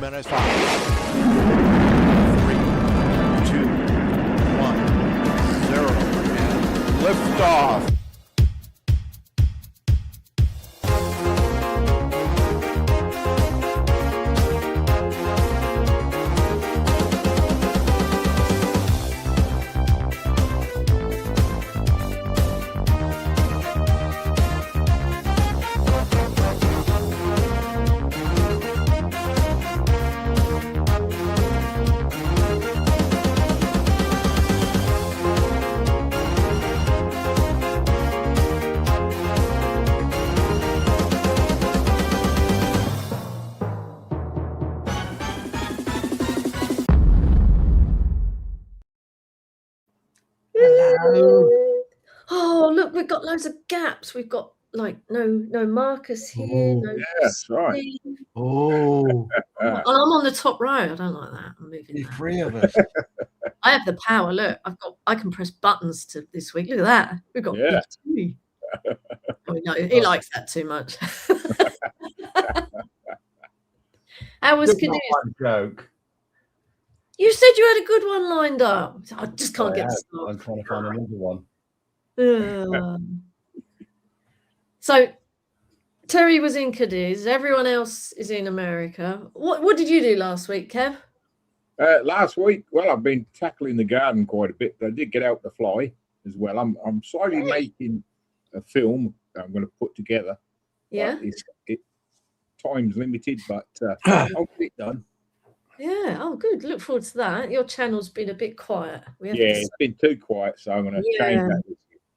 minus 5, 3, 2, 1, 0, and liftoff. Oh, look, we've got loads of gaps. We've got like no Marcus here. No yes, right. Steve. Oh, And I'm on the top row. I don't like that. I'm moving. the three of us. I have the power. Look, I can press buttons to this week. Look at that. We've got BT. Oh, no, he likes that too much. How was Cadiz? Joke. You said you had a good one lined up. I just can't get the I'm trying to find another one. So Terry was in Cadiz. Everyone else is in America. What did you do last week, Kev? Last week, well, I've been tackling the garden quite a bit. I did get out the fly as well. I'm slowly making a film that I'm going to put together. Yeah. It's time's limited, but I'll get it done. Yeah. Oh, good. Look forward to that. Your channel's been a bit quiet. It's been too quiet, so I'm going to change that.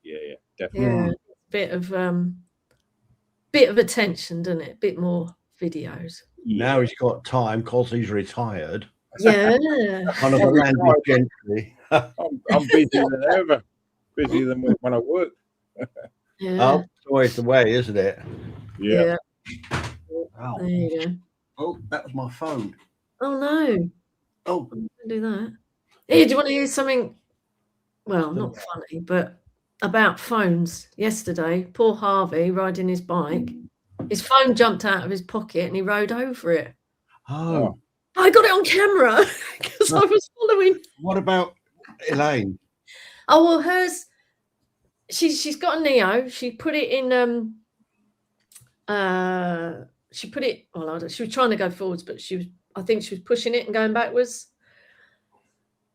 Yeah, definitely. Yeah, bit of attention, doesn't it? A bit more videos. Now he's got time because he's retired. Yeah. Kind of a landed gentry. I'm busier than ever. Busier than when I work. Yeah. Oh, it's always the way, isn't it? Yeah. Oh. There you go. Oh, that was my phone. Oh no. Oh, Don't do that. Hey, do you want to hear something? Well, not funny, but about phones. Yesterday, poor Harvey riding his bike. His phone jumped out of his pocket and he rode over it. Oh. I got it on camera because I was following. What about Elaine? Oh well, hers. She's got a Neo. She put it in. She put it. Well, she was trying to go forwards, but I think she was pushing it and going backwards.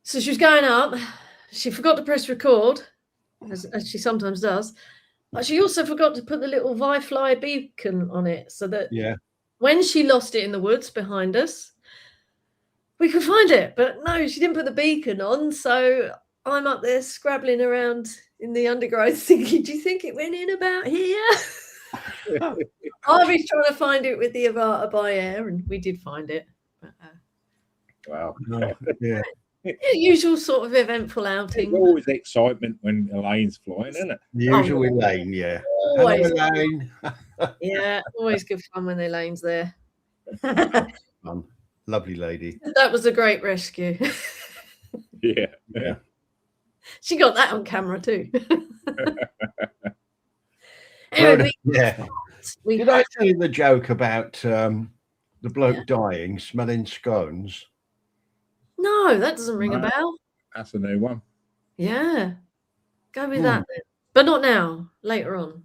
So she was going up. She forgot to press record, as she sometimes does. But she also forgot to put the little Wi-Fi beacon on it, so that when she lost it in the woods behind us, we could find it. But no, she didn't put the beacon on. So I'm up there scrabbling around in the undergrowth, thinking, "Do you think it went in about here?" Harvey's trying to find it with the Avata by air, and we did find it. But, wow. Yeah. Usual sort of eventful outing. There's always excitement when Elaine's flying, isn't it? The usual Elaine, yeah. Always. Hello, Elaine. Yeah, always good fun when Elaine's there. Lovely lady. That was a great rescue. Yeah. She got that on camera too. Anyway, Did I tell you the joke about the bloke dying, smelling scones? No, that doesn't ring a bell. That's a new one. Yeah. Go with that then. But not now, later on.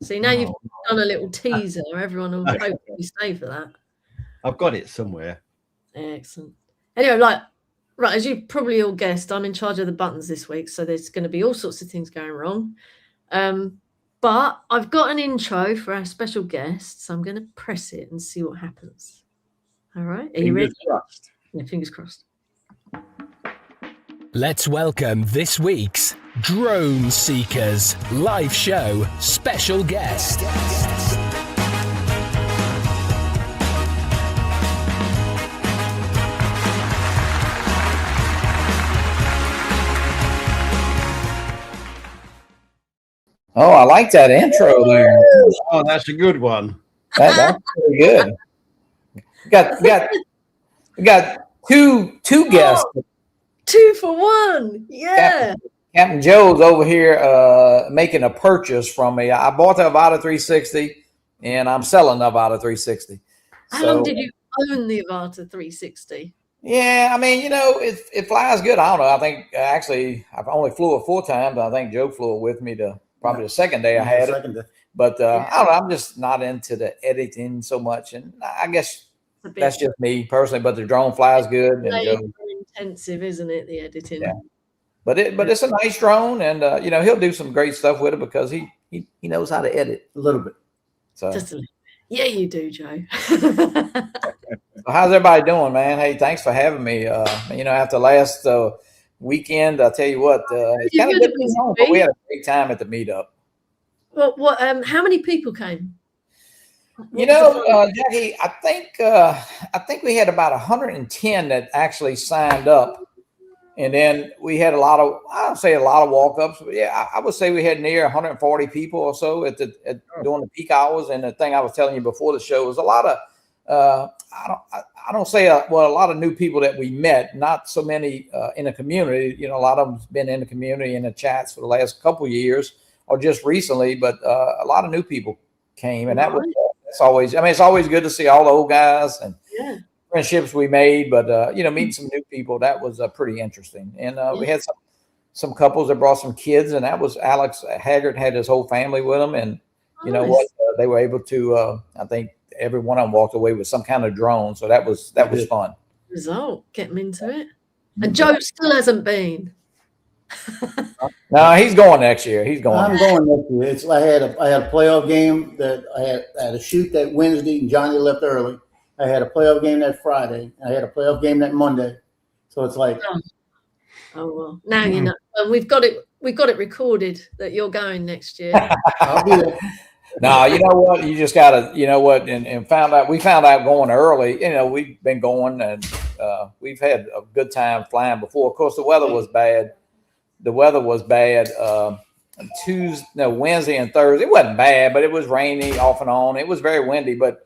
See, now you've done a little teaser. Everyone will hopefully stay for that. I've got it somewhere. Excellent. Anyway, right, as you probably all guessed, I'm in charge of the buttons this week, so there's going to be all sorts of things going wrong. But I've got an intro for our special guest, so I'm going to press it and see what happens. All right? Are you ready? Fingers crossed. Yeah, fingers crossed. Let's welcome this week's Drone Seekers live show special guest. Oh, I like that intro there. Oh, that's a good one. That's pretty good. We got two guests. 2 for 1. Yeah. Captain Joe's over here making a purchase from me. I bought the Avata 360 and I'm selling the Avata 360. How long did you own the Avata 360. Yeah, I mean, it flies good. I don't know. I think actually I've only flew it 4 times. But I think Joe flew it with me to probably the second day I had it. But I don't know. I'm just not into the editing so much, and I guess that's just me personally. But the drone flies good, and Joe, intensive, isn't it? The editing. Yeah. But it's a nice drone, and he'll do some great stuff with it because he knows how to edit a little bit. So just a little. Yeah, you do, Joe. So how's everybody doing, man? Hey, thanks for having me. After last weekend, I'll tell you what, it's kind of good to be home, but we had a great time at the meetup. Well, how many people came? Jackie, I think we had about 110 that actually signed up. And then we had I don't say a lot of walk-ups, but yeah, I would say we had near 140 people or so during the peak hours. And the thing I was telling you before the show was a lot of I don't say a lot of new people that we met, not so many in the community. A lot of them's been in the community in the chats for the last couple of years or just recently, but a lot of new people came, and that's always. I mean, it's always good to see all the old guys and friendships we made, but meeting some new people, that was pretty interesting. And we had some couples that brought some kids, and that was Alex Haggard had his whole family with him, and they were able to. I think every one of them walked away with some kind of drone, so that was fun. Result, get them into it. And Joe still hasn't been. No, he's going next year. He's going. I'm going next year. I had a playoff game that I had a shoot that Wednesday, and Johnny left early. I had a playoff game that Friday. I had a playoff game that Monday. So it's like, oh well, now you know. And we've got it recorded that you're going next year. I'll be there. No, you know what? You just gotta, and we found out going early. We've been going, and we've had a good time flying before. Of course, the weather was bad. Wednesday and Thursday. It wasn't bad, but it was rainy off and on. It was very windy, but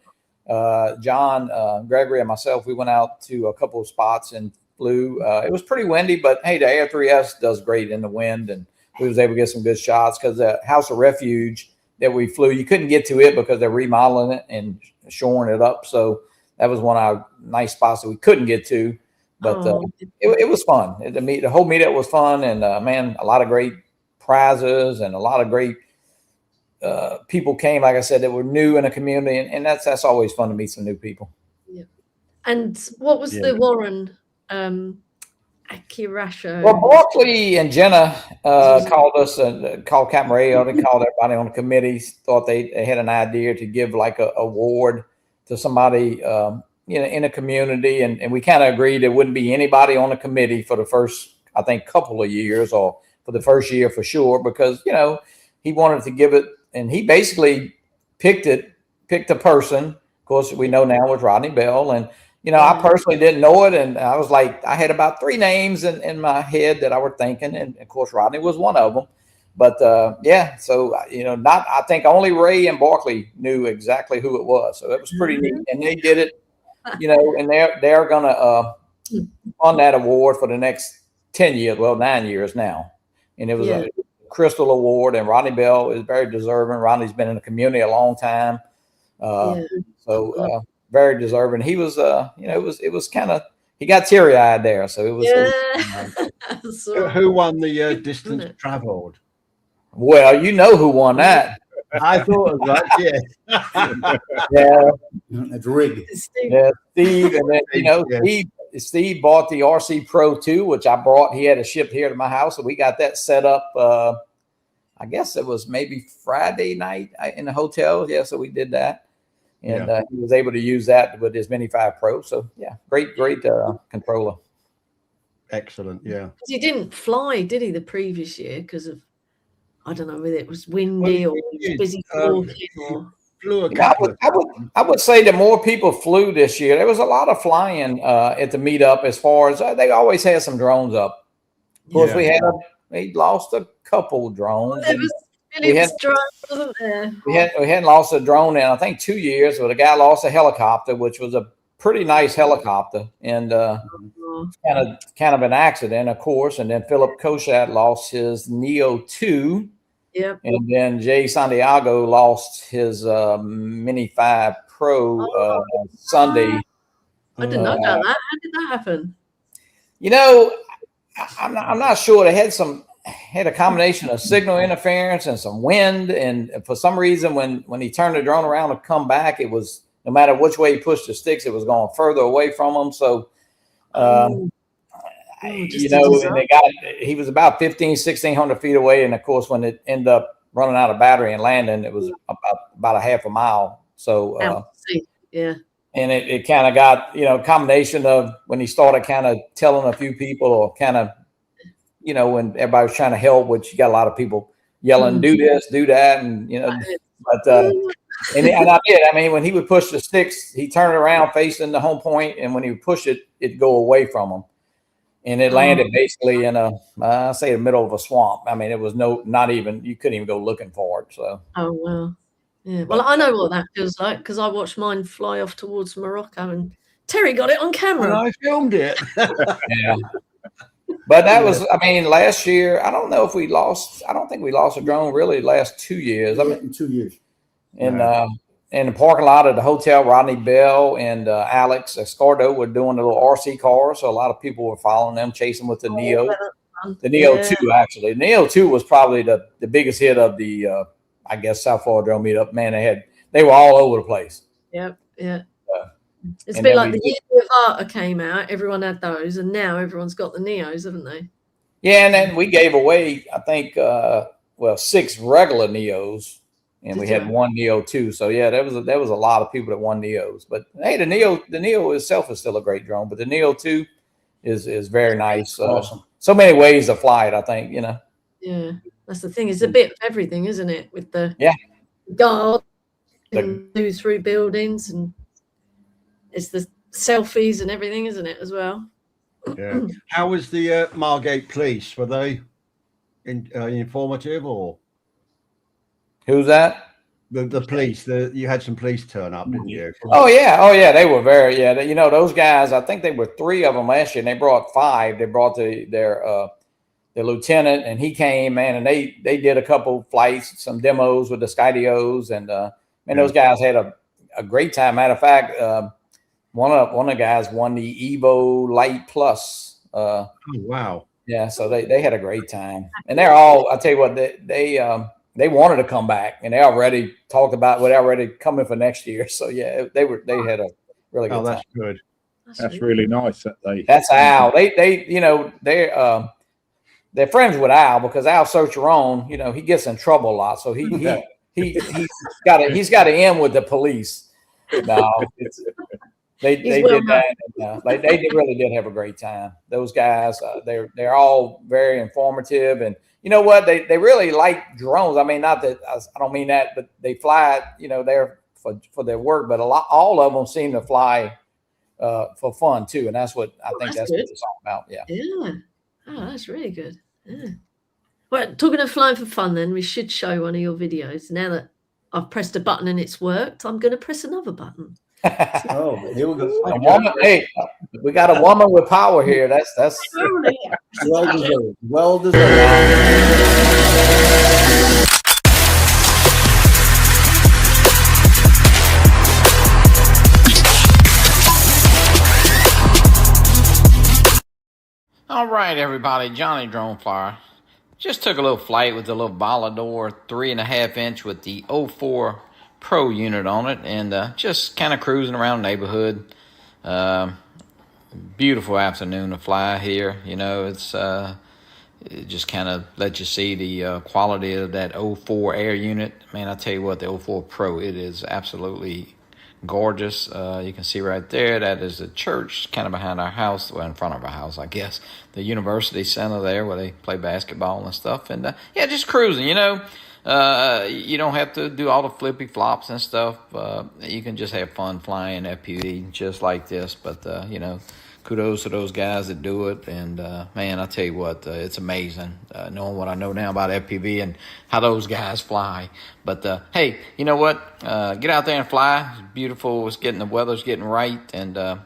John, Gregory, and myself, we went out to a couple of spots and flew. It was pretty windy, but hey, the Air 3S does great in the wind, and we was able to get some good shots because the House of Refuge that we flew, you couldn't get to it because they're remodeling it and shoring it up. So that was one of our nice spots that we couldn't get to, but it was fun. The whole meetup was fun, and man, a lot of great prizes and a lot of great people came, like I said, that were new in the community, and that's always fun to meet some new people. Yeah. And what was the Warren Akirasho? Well, Barkley and Jenna called us and called Captain Ray. They called everybody on the committee. Thought they had an idea to give like a award to somebody in a community, and we kind of agreed there wouldn't be anybody on the committee for the first, I think, couple of years, or for the first year for sure, because he wanted to give it. And he basically picked a person. Of course, we know now was Rodney Bell. And, I personally didn't know it. And I was like, I had about 3 names in my head that I were thinking. And of course, Rodney was one of them. But so, I think only Ray and Barkley knew exactly who it was. So it was pretty neat. And they did it, and they're going to fund that award for the next 10 years, 9 years now. And it was a Crystal Award, and Rodney Bell is very deserving. Rodney's been in the community a long time, so very deserving. He was, it was kind of, he got teary-eyed there. So it was. Who won the distance traveled? Well, who won that. I thought of that. Yeah, it's rigged. Yeah, Steve, and then Steve bought the RC Pro 2, which I brought. He had it shipped here to my house, so we got that set up. I guess it was maybe Friday night in the hotel. Yeah, so we did that, and he was able to use that with his Mini 5 Pro. So yeah, great controller. Excellent. Yeah, he didn't fly, did he, the previous year because of, I don't know whether it was windy or busy talking or. I would say that more people flew this year. There was a lot of flying at the meetup, as far as they always had some drones up. Of course, we lost a couple drones. There was Philip's drone, wasn't there? We hadn't lost a drone in, I think, 2 years, but a guy lost a helicopter, which was a pretty nice helicopter, and kind of an accident, of course. And then Philip Koshat lost his Neo 2. Yep. And then Jay Santiago lost his Mini 5 Pro Sunday. I didn't know about that. How did that happen? You know, I'm not sure. They had a combination of signal interference and some wind, and for some reason, when he turned the drone around to come back, it was no matter which way he pushed the sticks, it was going further away from him. So, you know, and he was about 1,600 feet away, and of course, when it ended up running out of battery and landing, it was about a half a mile. So, yeah. And it kind of got, you know, a combination of when he started kind of telling a few people, or kind of, you know, when everybody was trying to help, which you got a lot of people yelling, do this, do that. And, you know, but, and I did. I mean, when he would push the sticks, he turned around facing the home point, and when he would push it, it'd go away from him. And it landed basically in I say the middle of a swamp. I mean, it was not even, you couldn't even go looking for it. So. Oh, wow. Yeah, well, I know what that feels like because I watched mine fly off towards Morocco, and Terry got it on camera. And I filmed it. Yeah. But that was, I mean, last year, I don't know if we lost, I don't think we lost a drone really the last 2 years. I mean, in 2 years. in the parking lot of the hotel, Rodney Bell and Alex Escardo were doing a little RC car. So a lot of people were following them, chasing with the Neo. The Neo 2, actually. The Neo 2 was probably the biggest hit of the, I guess, South Florida Drone Meetup. Man, they were all over the place. Yep, yeah. It's a bit like the year of Arta came out. Everyone had those, and now everyone's got the Neos, haven't they? Yeah, and then we gave away, I think, 6 regular Neos, and we had 1 Neo 2. So yeah, there was a lot of people that won Neos. But hey, the Neo itself is still a great drone, but the Neo 2 is very nice. Awesome. So many ways to fly it, I think, you know. Yeah, that's the thing. It's a bit of everything, isn't it? With the guard and do through buildings, and it's the selfies and everything, isn't it, as well? Yeah. How was the Margate police? Were they informative, or who's that? The police. You had some police turn up, didn't you? Oh yeah, they were very you know, those guys. I think they were 3 of them last year, and they brought 5. They brought their lieutenant, and he came, man, and they did a couple flights, some demos with the Skydios, and those guys had a great time. Matter of fact, one of the guys won the Evo Light Plus. Oh wow! Yeah, so they had a great time, and they're all. I tell you what, they wanted to come back, and they already talked about what already coming for next year. So yeah, they had a really good time. That's good. That's really nice. That's Al. They you know, they're friends with Al because Al Sercheron, you know, he gets in trouble a lot. So he's got to end with the police. No, they did that. And, they really did have a great time. Those guys, they're all very informative, and you know what? They really like drones. I mean, not that I don't mean that, but they fly. You know, they're for their work, but all of them seem to fly for fun too, and that's what I think that's what it's all about. Yeah. Yeah. Oh, that's really good. Yeah. Well, talking of flying for fun, then we should show one of your videos. Now that I've pressed a button and it's worked, I'm going to press another button. Oh, here we go. A woman, hey, we got a woman with power here. That's Well deserved. Well deserved. all right, everybody. Johnnie Drone Flyer. Just took a little flight with the little Volador 3.5 inch with the 04 Pro unit on it, and just kind of cruising around the neighborhood. Beautiful afternoon to fly here. You know, it just kind of lets you see the quality of that 04 Air unit. Man, I tell you what, the 04 Pro, it is absolutely gorgeous. You can see right there, that is the church kind of behind our house, well, in front of our house, I guess. The university center there where they play basketball and stuff. And yeah, just cruising, you know. You don't have to do all the flippy flops and stuff. You can just have fun flying FPV just like this. But, you know, kudos to those guys that do it. And, man, I tell you what, it's amazing knowing what I know now about FPV and how those guys fly. But, hey, you know what? Get out there and fly. It's beautiful. The weather's getting right. And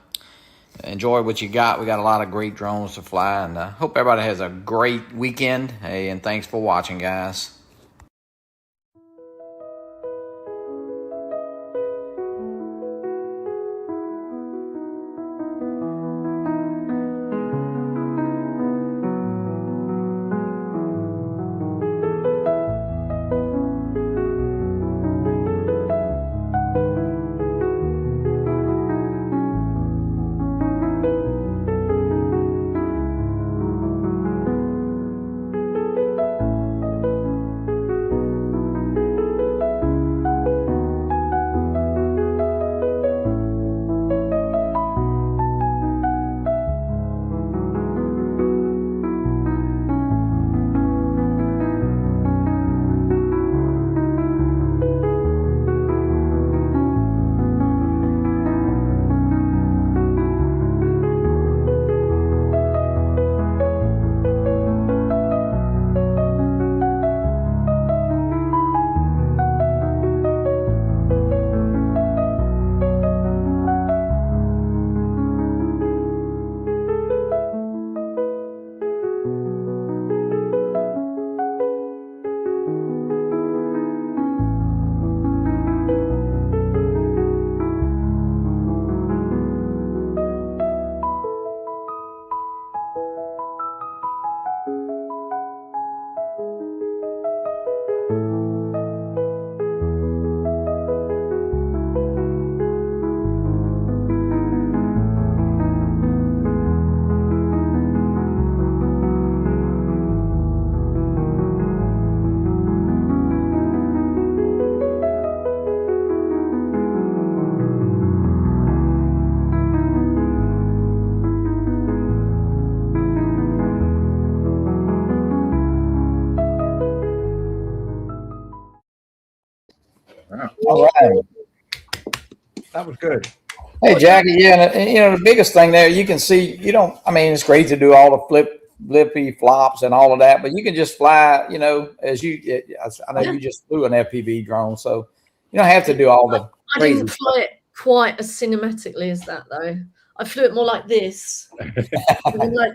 enjoy what you got. We got a lot of great drones to fly. And hope everybody has a great weekend. Hey, and thanks for watching, guys. All right. That was good. Hey, Jackie, yeah, and the biggest thing there, you can see, it's great to do all the flippy flops and all of that, but you can just fly, I know you just flew an FPV drone, so you don't have to do all the I crazy didn't stuff. fly it quite as cinematically as that, though. I flew it more like this. Like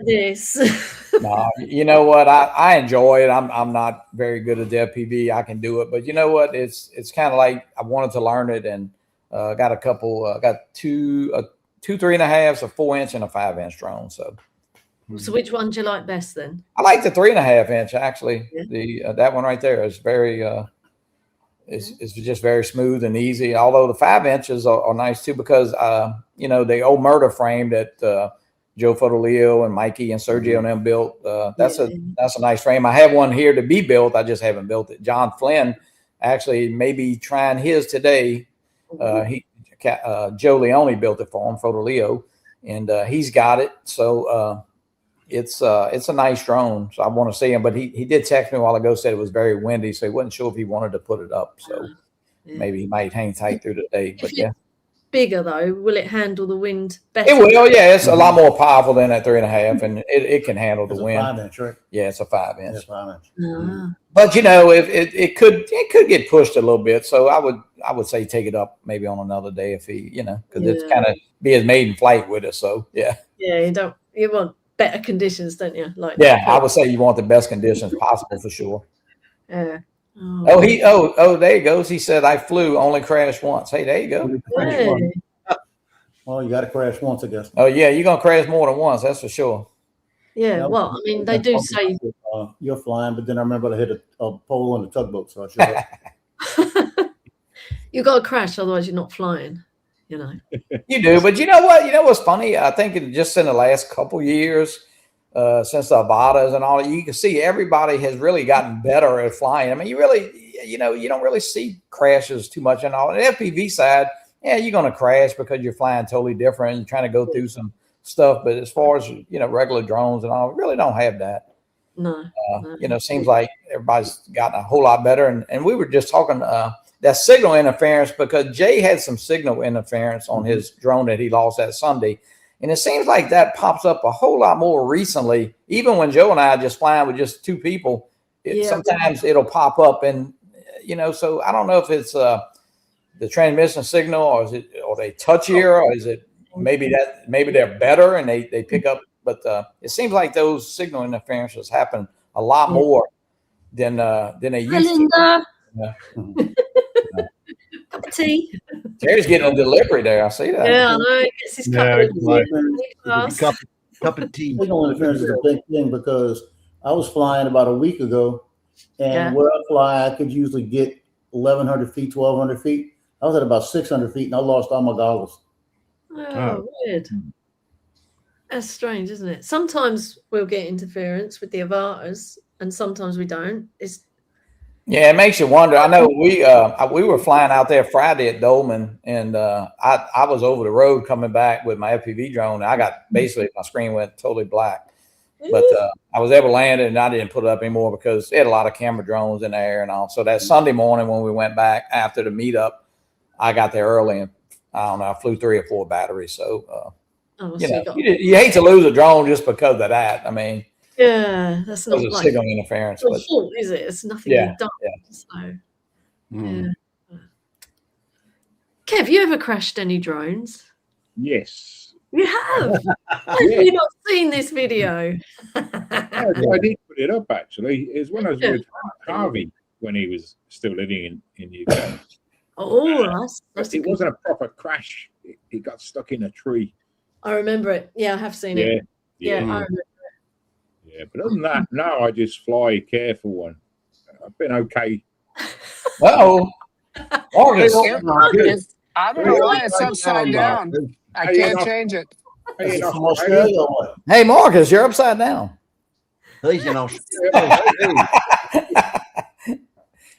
this. No, you know what? I enjoy it. I'm not very good at the FPV. I can do it, but you know what? It's kind of like I wanted to learn it, and got a couple. Got two 3.5s, a 4-inch, and a 5-inch drone. So which one do you like best then? I like the 3.5-inch actually. Yeah. The that one right there is very. It's just very smooth and easy. Although the 5 inches are nice too, because the old murder frame that Joe Fodolio and Mikey and Sergio and them built. That's a nice frame. I have one here to be built. I just haven't built it. John Flynn actually may be trying his today. Joe Leone built it for him, Fodolio, and he's got it. So it's a nice drone. So I want to see him, but he did text me a while ago, said it was very windy, so he wasn't sure if he wanted to put it up. So maybe he might hang tight through the day. But yeah. Bigger though, will it handle the wind better? It will, yeah. It's a lot more powerful than that 3.5, and it can handle the wind. 5-inch, right? Yeah, it's a 5-inch. It's 5-inch. But if it could get pushed a little bit, so I would say take it up maybe on another day if he, because it's kind of be his maiden flight with us. So yeah. Yeah, you want better conditions, don't you? I would say you want the best conditions possible for sure. Yeah. There he goes. He said, I flew, only crashed once. Hey, there you go. Hey. Well, you got to crash once, I guess. Oh yeah, you're gonna crash more than once, that's for sure. Yeah, well, I mean, they do say you're flying, but then I remember I hit a pole on the tugboat, so I should. you got to crash, otherwise you're not flying. You do, but you know what? You know what's funny? I think just in the last couple years, since the Avadas and all, you can see everybody has really gotten better at flying. I mean, you really, you don't really see crashes too much and all. On the FPV side, yeah, you're going to crash because you're flying totally different. You're trying to go through some stuff, but as far as regular drones and all, really don't have that. No. Seems like everybody's gotten a whole lot better. And we were just talking that signal interference, because Jay had some signal interference on his drone that he lost that Sunday. And it seems like that pops up a whole lot more recently. Even when Joe and I are just flying with just two people, sometimes it'll pop up. And, so I don't know if it's the transmission signal, or is it, or they touchier, or is it maybe they're better and they pick up. But it seems like those signal interferences happen a lot more than they used to. Yeah. Cup of tea. Terry's getting a delivery there. I see that. Yeah, I know. He gets his cup of tea. Signal interference is a big thing, because I was flying about a week ago, and where I fly, I could usually get 1,100 feet, 1,200 feet. I was at about 600 feet, and I lost all my goggles. Oh, weird. That's strange, isn't it? Sometimes we'll get interference with the Avatas, and sometimes we don't. Yeah, it makes you wonder. I know we were flying out there Friday at Dolman, and I was over the road coming back with my FPV drone. I got basically, my screen went totally black, but I was able to land it, and I didn't put it up anymore because they had a lot of camera drones in the air and all. So that Sunday morning when we went back after the meetup, I got there early, and I don't know, I flew 3 or 4 batteries. So you hate to lose a drone just because of that. I mean. Yeah, that's not like signal interference. It's fault, is it? It's nothing you've done. Yeah. So, Kev, you ever crashed any drones? Yes. You have? Have you not seen this video? I did put it up, actually. It was when I was with Harvey when he was still living in UK. Oh, that's it wasn't a proper crash. It got stuck in a tree. I remember it. Yeah, I have seen it. Yeah, I remember it. Yeah, but other than that, no, I just fly careful one. I've been okay. Marcus. I don't know why it's upside down. I can't change it. Hey, Marcus, you're upside down.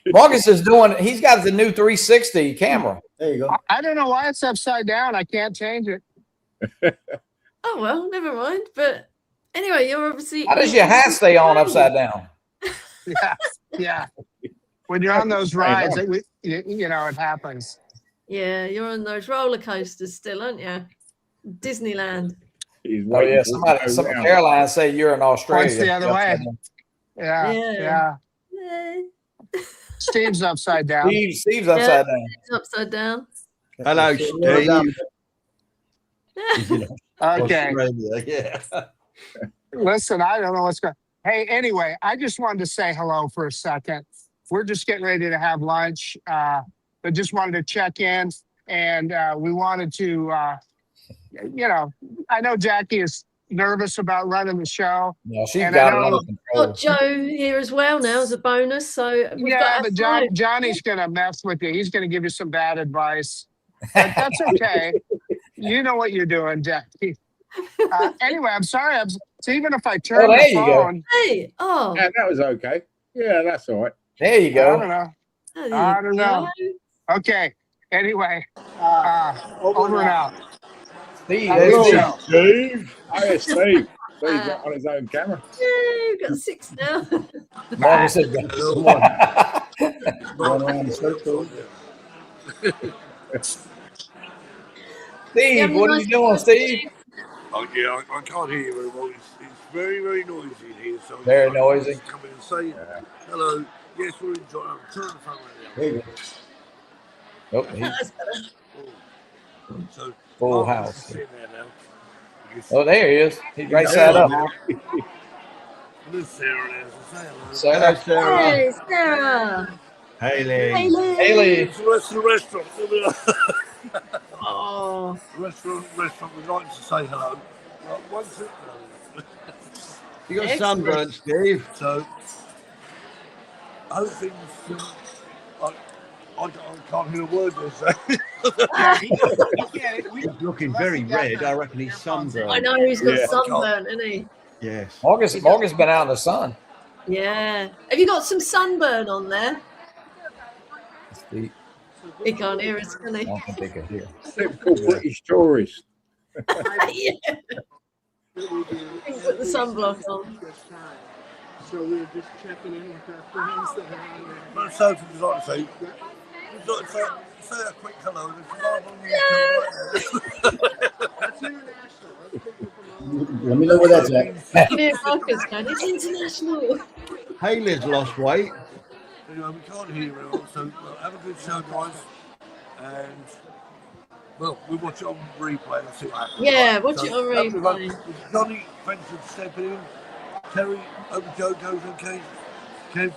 Marcus is he's got the new 360 camera. There you go. I don't know why it's upside down. I can't change it. Oh, well, never mind. But anyway, you're obviously. How does your hat stay on upside down? Yeah. when you're on those rides, it happens. Yeah, you're on those roller coasters still, aren't you? Disneyland. He's Oh waiting yeah, for it to go some round. Caroline say you're in Australia. Points the other way. Yeah. Yeah. Steve's upside down. Steve's upside down. It's upside down. Hello, Steve. Okay. Australia, yeah. Listen, I don't know what's going. Hey, anyway, I just wanted to say hello for a second. We're just getting ready to have lunch, but just wanted to check in, and we wanted to, I know Jackie is nervous about running the show. Yeah, she's And got I it know- under control. Got Joe here as well now as a bonus, so we've Yeah, got but our five. Johnny's going to mess with you. He's going to give you some bad advice, but that's okay. You know what you're doing, Jackie. Anyway, I'm sorry. So even if I turn there the you go. phone, Hey, oh, Yeah, that was okay. Yeah, that's all right. There you I go. don't know. there you I don't know. go. Okay. Anyway, over and out. Steve, Hello, there's Steve. Steve. Hiya, Steve. Steve's not on his own camera. Yay, we've got 6 now. Marcus said, Going around the circle. Steve, what are you doing, Steve? Oh yeah, I can't hear you very well. It's very, very noisy in here. So Very I noisy. just come in and say hello. Yes, we're enjoying. I'm turning the phone right There you go. Oh, he's That's better. now. So full Marcus is house. sitting there now. Oh, there he is. He's right side up. There's Sarah there. So say hello. Sarah. Sarah. Hey, Sarah. Haley. Haley. It's the rest of the restaurant. Oh, restaurant would like to say hello. Once it, You got Excellent. sunburnt, Steve. so I hope things. I can't hear a word they're saying. He's looking very red. I reckon he's sunburnt. I know he's got Yeah. sunburn, isn't he? Yes. Marcus been out in the sun. Yeah. Have you got some sunburn on there? Steve, He can't hear us, can he? I don't think they can hear. Typical British tourist. Yeah. He's got the sunblock on. So we were just checking in with our friends that are on there. But so would you like to say? Would you like to say a quick hello? There's live on YouTube. That's international. Let's take it from all Let me know where that's at. You hear Marcus going, it's international. Haley's lost weight. Anyway, we can't hear you all, so have a good show, guys. And well, we'll watch it on replay and see what happens. Yeah, watch it on have a good one. replay. Johnny, thanks for stepping in. Terry, hope Joe goes okay. Kev,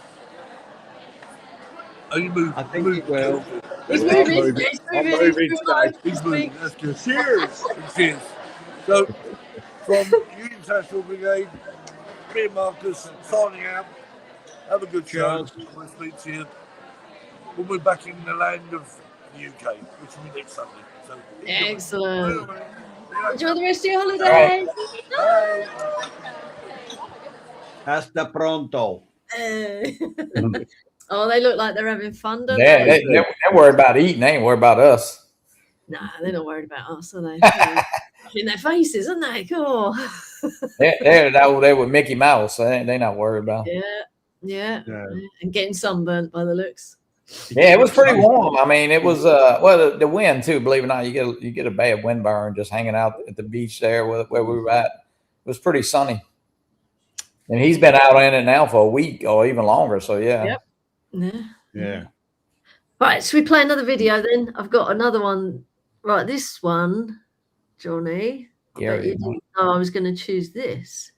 are you moving? I think he will. He's I'm moving. moving. He's I'm moving. moving He's today. He's moving. That's good. Cheers. Cheers. So, from Union National Brigade, me and Marcus signing out. Have a good show. We'll speak to you when we're back in the land of the UK, which will be next Sunday. So, Excellent. Bye. Enjoy the rest of your holiday. Hasta pronto. Oh, they look like they're having fun, don't Yeah, they? they're worried about eating. They ain't worried about us. Nah, they're not worried about us, are they? In their faces, aren't they? Cool. They're with Mickey Mouse. So they're not worried about. Yeah. And getting sunburnt by the looks. Yeah, it was pretty warm. I mean, it was well the wind too. Believe it or not, you get a bad wind burn just hanging out at the beach there where we were at. It was pretty sunny, and he's been out in it now for a week or even longer. So yeah. Yep. Yeah. Right, should we play another video then? I've got another one. Right, this one, Johnny. Yeah, I bet you didn't know I was going to choose this.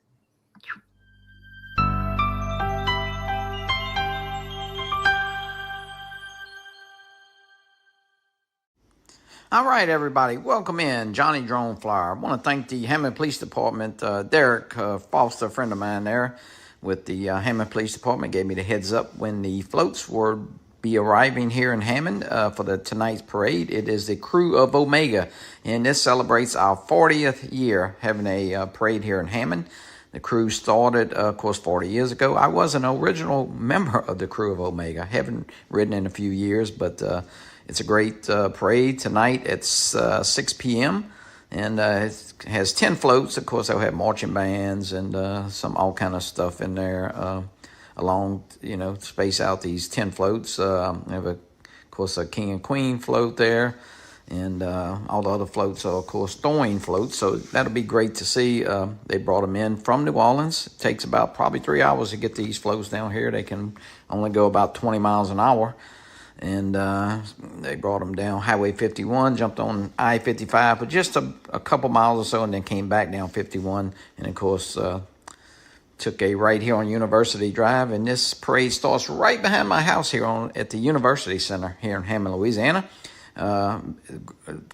All right, everybody, welcome in Johnnie Drone Flyer. I want to thank the Hammond Police Department. Derek Foster, a friend of mine there with the Hammond Police Department, gave me the heads up when the floats were be arriving here in Hammond for tonight's parade. It is the Crew of Omega, and this celebrates our 40th year having a parade here in Hammond. The crew started, of course, 40 years ago. I was an original member of the Crew of Omega. Haven't ridden in a few years, but it's a great parade tonight at 6 p.m. And it has 10 floats. Of course, they'll have marching bands and some all kind of stuff in there. along, space out these 10 floats. We have, of course, a king and queen float there. And all the other floats are, of course, throwing floats. So that'll be great to see. They brought them in from New Orleans. It takes about probably 3 hours to get these floats down here. They can only go about 20 miles an hour. And they brought them down Highway 51, jumped on I-55 for just a couple miles or so, and then came back down 51. And, of course, took a right here on University Drive. And this parade starts right behind my house here at the University Center here in Hammond, Louisiana. Going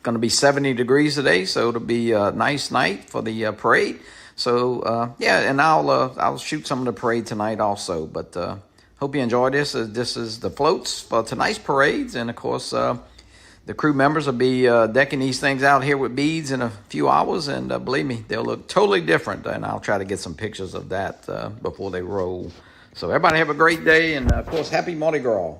to be 70 degrees today, so it'll be a nice night for the parade. So, and I'll shoot some of the parade tonight also. But hope you enjoy this. This is the floats for tonight's parades. And, of course, the crew members will be decking these things out here with beads in a few hours. And believe me, they'll look totally different. And I'll try to get some pictures of that before they roll. So everybody have a great day. And, of course, happy Mardi Gras.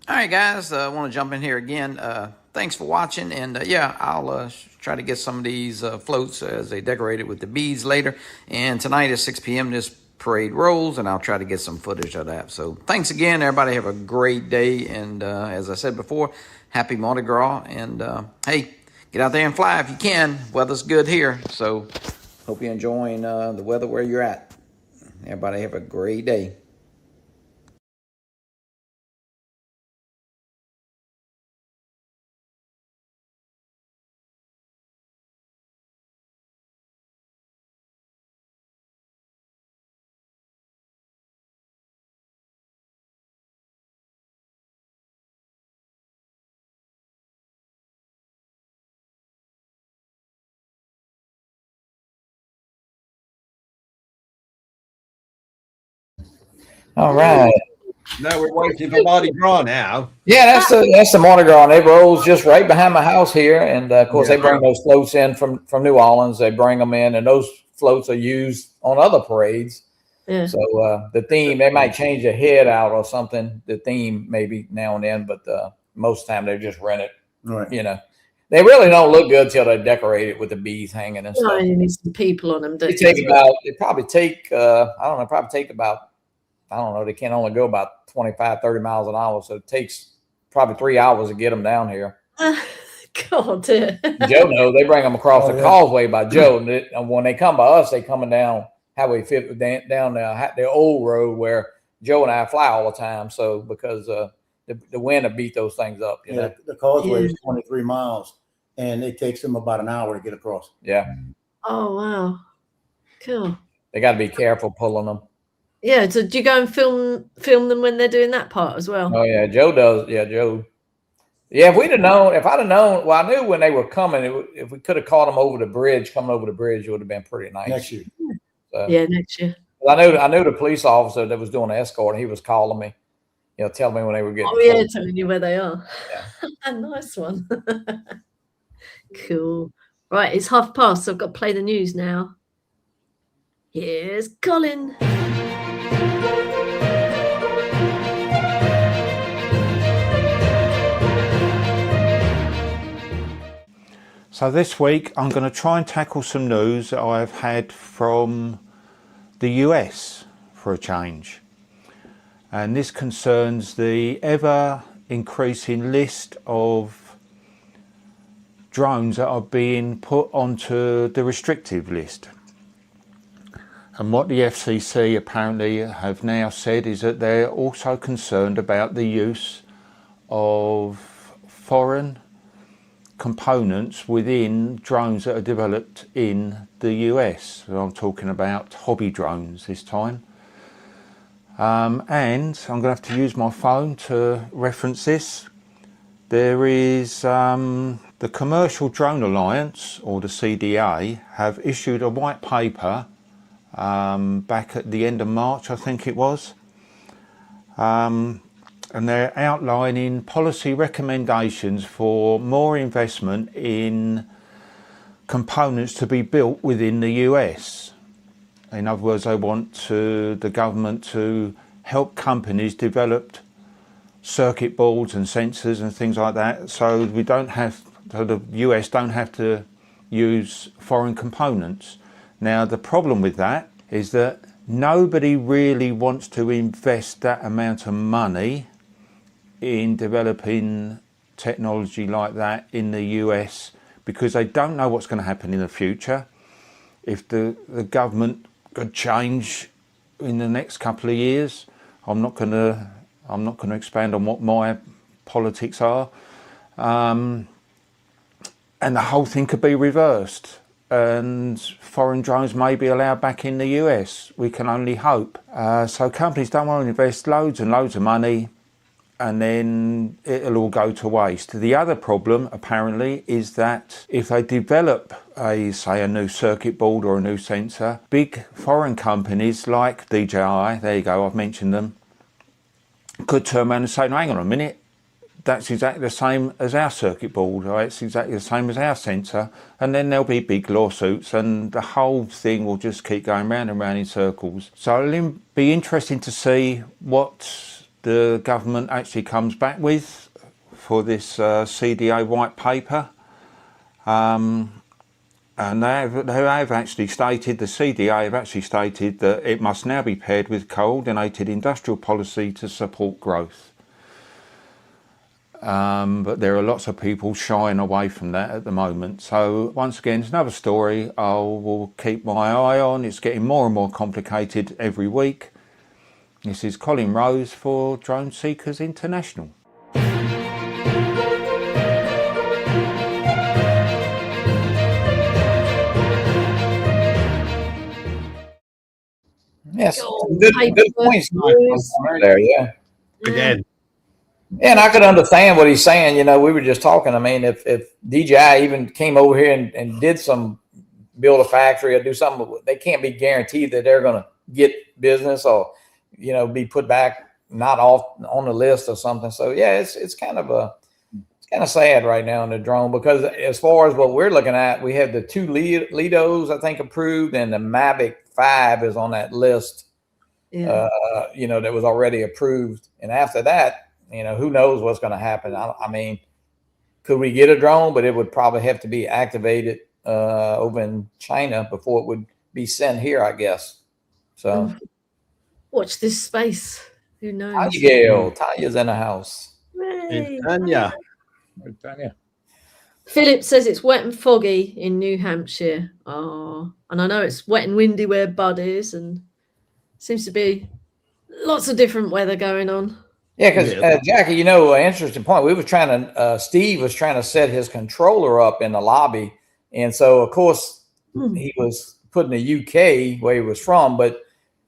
All right, guys, I want to jump in here again. Thanks for watching. And, I'll try to get some of these floats as they decorated with the beads later. And tonight at 6 p.m., this parade rolls, and I'll try to get some footage of that. So thanks again, everybody. Have a great day. And as I said before, happy Mardi Gras. And, hey, get out there and fly if you can. Weather's good here. So hope you're enjoying the weather where you're at. Everybody have a great day. All right. No, we're waiting for Mardi Gras now. Yeah, that's the Mardi Gras. And it rolls just right behind my house here. And, of course, they bring those floats in from New Orleans. They bring them in, and those floats are used on other parades. Yeah. So the theme, they might change a head out or something, the theme maybe now and then, but most of the time they just rent it. Right. They really don't look good till they're decorated with the beads hanging and stuff. You need some people on them. They probably take about, they can only go about 25, 30 miles an hour. So it takes probably 3 hours to get them down here. God. Joe knows. They bring them across the causeway by Joe. And when they come by us, they coming down Highway 50, down the old road where Joe and I fly all the time. So because the wind will beat those things up. You know? The causeway is 23 miles, and it takes them about an hour to get across. Yeah. Oh, wow. Cool. They got to be careful pulling them. Yeah, so do you go and film them when they're doing that part as well? Oh yeah, Joe does. Yeah, Joe. Yeah, if I'd have known, well, I knew when they were coming. If we could have caught them over the bridge, coming over the bridge, it would have been pretty nice. Next year. So, yeah, next year. I knew the police officer that was doing the escort. He was calling me, telling me when they were getting. Oh yeah, telling you where they are. Yeah. Nice one. Cool. Right, it's past, so I've got to play the news now. Here's Colin. So this week I'm going to try and tackle some news that I've had from the US for a change. And this concerns the ever increasing list of drones that are being put onto the restrictive list. And what the FCC apparently have now said is that they're also concerned about the use of foreign components within drones that are developed in the US. So I'm talking about hobby drones this time. And I'm going to have to use my phone to reference this. There is the Commercial Drone Alliance, or the CDA, have issued a white paper back at the end of March, I think it was. And they're outlining policy recommendations for more investment in components to be built within the US. In other words, they want the government to help companies develop circuit boards and sensors and things like that, so the US don't have to use foreign components. Now, the problem with that is that nobody really wants to invest that amount of money in developing technology like that in the US, because they don't know what's going to happen in the future. If the government could change in the next couple of years, I'm not going to expand on what my politics are, and the whole thing could be reversed, and foreign drones may be allowed back in the US. We can only hope. So companies don't want to invest loads and loads of money, and then it'll all go to waste. The other problem, apparently, is that if they develop say a new circuit board or a new sensor, big foreign companies like DJI, there you go, I've mentioned them, could turn around and say, no, hang on a minute, that's exactly the same as our circuit board, or it's exactly the same as our sensor, and then there'll be big lawsuits, and the whole thing will just keep going round and round in circles. So it'll be interesting to see what the government actually comes back with for this CDA white paper. And they have actually stated, the CDA have actually stated that it must now be paired with coordinated industrial policy to support growth. But there are lots of people shying away from that at the moment. So once again, it's another story I will keep my eye on. It's getting more and more complicated every week. This is Colin Rose for Drone Seekers International. Yes, good points there. Yeah. Again. Yeah, and I could understand what he's saying. You know, we were just talking. I mean, if DJI even came over here and did build a factory or do something, they can't be guaranteed that they're going to get business or, you know, be put back not off on the list or something. So yeah, it's kind of sad right now in the drone, because as far as what we're looking at, we have the two Lidos, I think, approved, and the Mavic 5 is on that list. Yeah. You know, that was already approved, and after that, you know, who knows what's going to happen. I mean, could we get a drone? But it would probably have to be activated over in China before it would be sent here, I guess. So watch this space. Who knows? Tanya's in the house. Hey. Tanya. Philip says it's wet and foggy in New Hampshire. Oh, and I know it's wet and windy where Bud is, and seems to be lots of different weather going on. Yeah, because Jackie, you know, an interesting point. We were trying to, Steve was trying to set his controller up in the lobby. And so, of course, he was put in the UK where he was from, but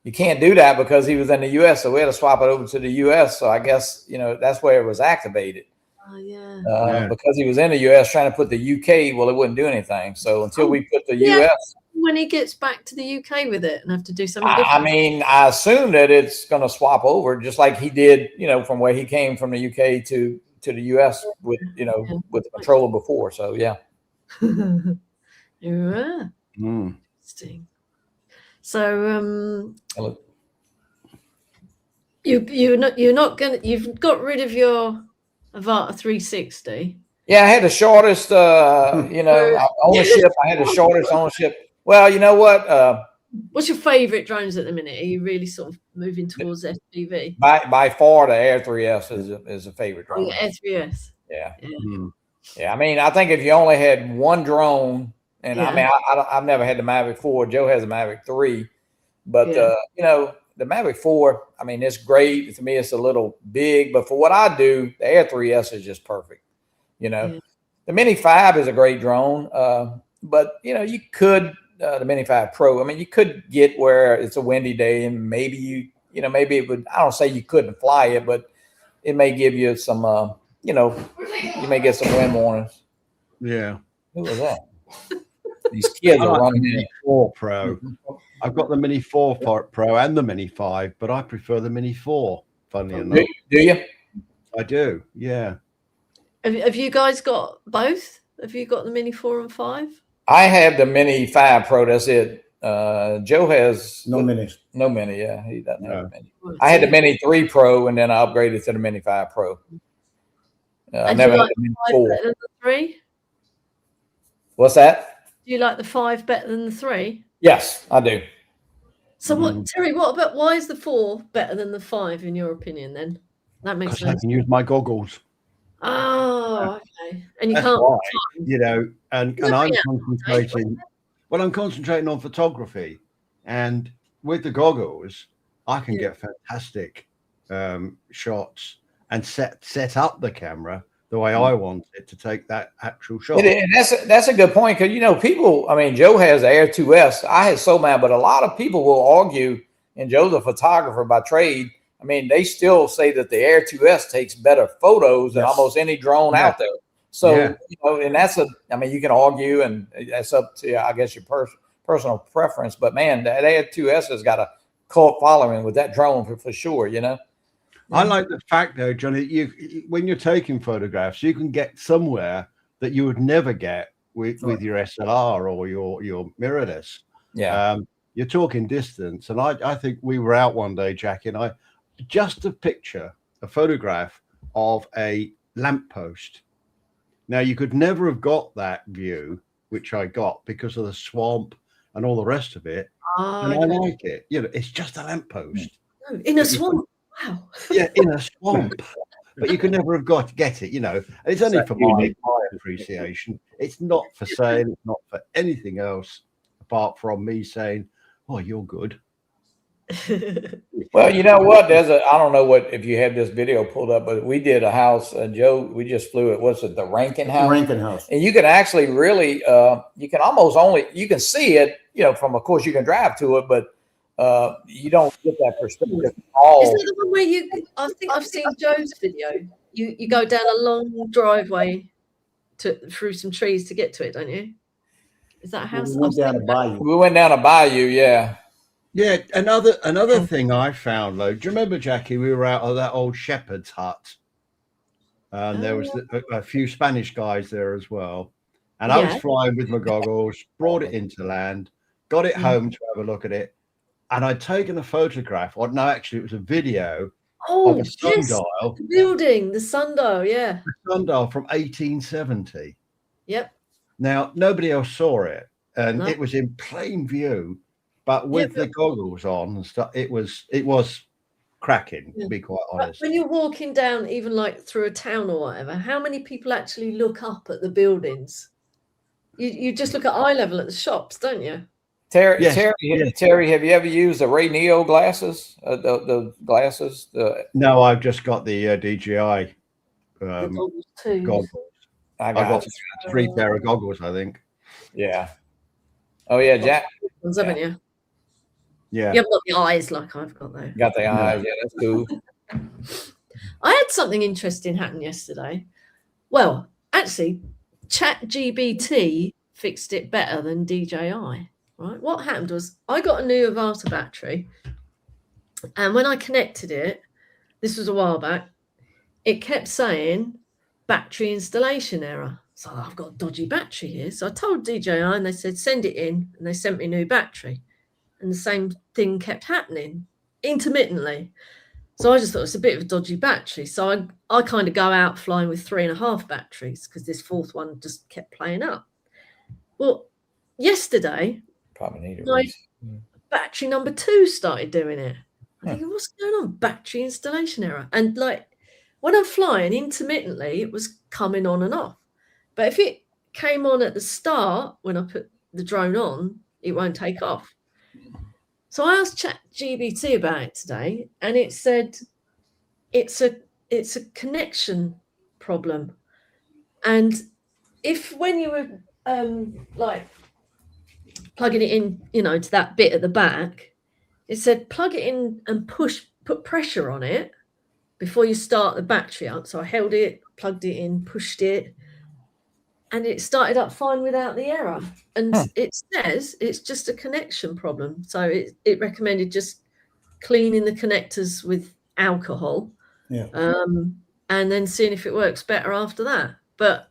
you can't do that because he was in the US. So we had to swap it over to the US. So I guess, you know, that's where it was activated. Oh, yeah. Because he was in the US trying to put the UK, well, it wouldn't do anything. So until we put the US. When he gets back to the UK with it and have to do something different. I mean, I assume that it's going to swap over just like he did, you know, from where he came from the UK to the US with, you know, with the controller before. So, yeah. Yeah. Interesting. So, you've got rid of your Avata 360. Yeah, I had the shortest, you know, ownership. I had the shortest ownership. Well, you know what? What's your favorite drones at the minute? Are you really sort of moving towards FPV? By far, the Air 3S is a favorite drone. Oh, yeah, Air 3S. Yeah. Yeah. I mean, I think if you only had one drone, and I mean, I've never had the Mavic 4. Joe has a Mavic 3. But Yeah. you know, the Mavic 4, I mean, it's great. To me, it's a little big, but for what I do, the Air 3S is just perfect. You know, Yeah. the Mini 5 is a great drone, but you know, you could the Mini 5 Pro. I mean, you could get where it's a windy day, and maybe you know, maybe it would. I don't say you couldn't fly it, but it may give you some. You know, you may get some wind warnings. Yeah. Who was that? These kids I are like the running Mini in. 4 Pro. I've got the Mini 4 Pro and the Mini 5, but I prefer the Mini 4. Funnily enough, Do you? I do. Yeah. Have you guys got both? Have you got the Mini 4 and 5? I have the Mini 5 Pro. That's it. Joe has No minis. no Mini. Yeah, he doesn't have No. a Mini. I had the Mini 3 Pro, and then I upgraded to the Mini 5 Pro. I And never do you had like the Mini the 5 4. better than the 3? What's that? Do you like the 5 better than the 3? Yes, I do. So what, Terry? What about why is the 4 better than the 5 in your opinion? Then that makes Because I sense. can use my goggles. Oh, okay. And you That's can't. why, you know, and I'm Looking at concentrating. Well, I'm concentrating on photography, and with the goggles, I can get fantastic shots and set up the camera the way I want it to take that actual shot. And that's a good point, because you know, people. I mean, Joe has the Air 2S. I had SOMAD, but a lot of people will argue, and Joe's a photographer by trade. I mean, they still say that the Air 2S takes better photos than almost any drone out there. So, you know, and I mean, you can argue, and that's up to, I guess, your personal preference. But man, that Air 2S has got a cult following with that drone for sure, you know? I like the fact, though, Johnny, when you're taking photographs, you can get somewhere that you would never get with your SLR or your mirrorless. Yeah. You're talking distance. And I think we were out one day, Jackie, and just a photograph of a lamppost. Now, you could never have got that view, which I got because of the swamp and all the rest of it. And I like it. You know, it's just a lamppost. In a swamp. Wow. Yeah, in a swamp. But you could never have get it, you know. It's only for my appreciation. It's not for sale. It's not for anything else apart from me saying, oh, you're good. Well, you know what? I don't know if you have this video pulled up, but we did a house, Joe, we just flew it. What's it? The Rankin House? The Rankin House. And you can actually really, you can see it, you know, of course you can drive to it, but you don't get that perspective. Is that the one where I think I've seen Joe's video. You go down a long driveway through some trees to get to it, don't you? Is that a house? We went down a bayou. We went down a bayou, yeah. Yeah, another thing I found, though, do you remember, Jackie, we were out of that old shepherd's hut, and there was a few Spanish guys there as well, and I was flying with my goggles, brought it into land, got it home to have a look at it, and I'd taken a photograph, or no, actually it was a video of a sundial. The building, the sundial, yeah. The sundial from 1870. Yep. Now, nobody else saw it, and it was in plain view. But with the goggles on and stuff, it was cracking, to be quite honest. When you're walking down, even like through a town or whatever, how many people actually look up at the buildings? You just look at eye level at the shops, don't you? Terry, have you ever used the Ray Neo glasses? The glasses? No, I've just got the DJI goggles too. Goggles. I got 3 pair of goggles, I think. Yeah. Oh yeah, Jack. Haven't you? Yeah. You haven't got the eyes like I've got though. Got the eyes, yeah, that's cool. I had something interesting happen yesterday. Well, actually, ChatGPT fixed it better than DJI. Right? What happened was I got a new Avata battery, and when I connected it, this was a while back, it kept saying battery installation error. So I've got a dodgy battery here. So I told DJI, and they said send it in, and they sent me a new battery. And the same thing kept happening intermittently. So I just thought it's a bit of a dodgy battery. So I kind of go out flying with 3.5 batteries because this 4th one just kept playing up. Well, yesterday, probably need my battery number 2 started doing it. I'm thinking, what's going on? Battery installation error. And like when I'm flying intermittently, it was coming on and off. But if it came on at the start when I put the drone on, it won't take off. So I asked ChatGPT about it today, and it said it's a connection problem. And if when you were like plugging it in, to that bit at the back, it said plug it in and put pressure on it before you start the battery up. So I held it, plugged it in, pushed it, and it started up fine without the error. And it says it's just a connection problem. So it recommended just cleaning the connectors with alcohol, and then seeing if it works better after that. But